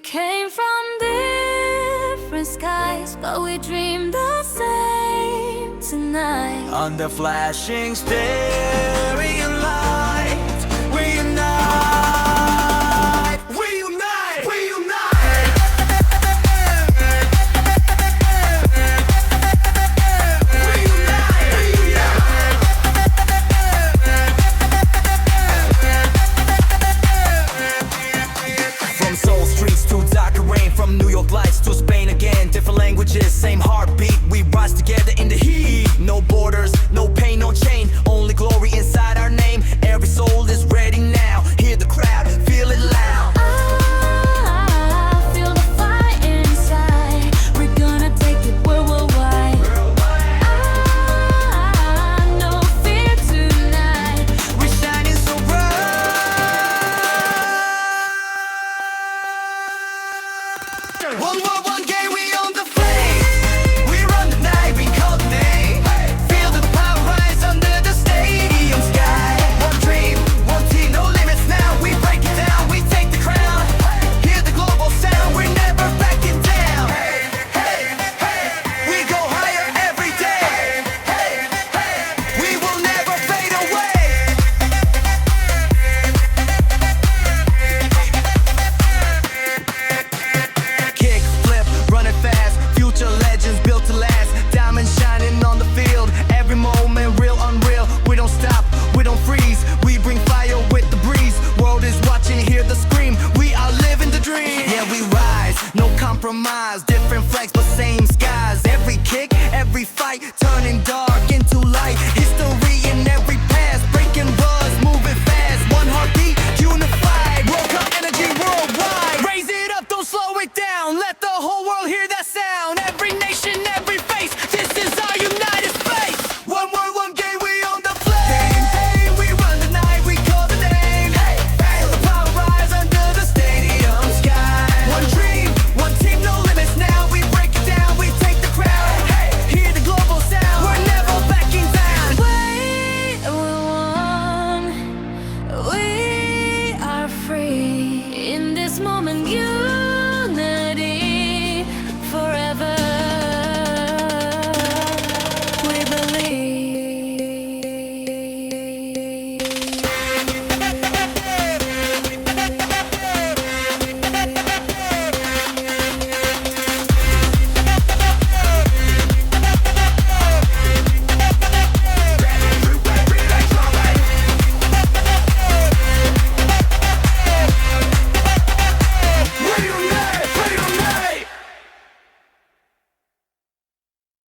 came from different skies, but we dreamed the same tonight. Under flashing stereo lights, we unite. We unite. We unite. We unite. We unite. From Soul Streets to darker rain, from New York lights to Spain again. Different languages, same heartbeat. We rise together in the heat. No borders, no pain, no chain. Only glory inside our name. Every soul is ready now. Hear the crowd, feel it loud. I feel the fire inside. We're gonna take it worldwide. No fear tonight. We're shining so bright. One world, one game, we own the flame. We run the night, we call the name. Feel the power rise under the stadium sky. One dream, one team, no limits now. We break it down, we take the crown. Hear the global sound, we're never backing down. Hey, hey, we go higher every day. Hey, hey, we will never fade away. Kick, flip, running fast. Future legends built to last. Diamonds shining on the field. Every moment real, unreal. We don't stop, we don't freeze. We bring fire with the breeze. World is watching, hear the scream. We are living the dream. Yeah, we rise, no compromise.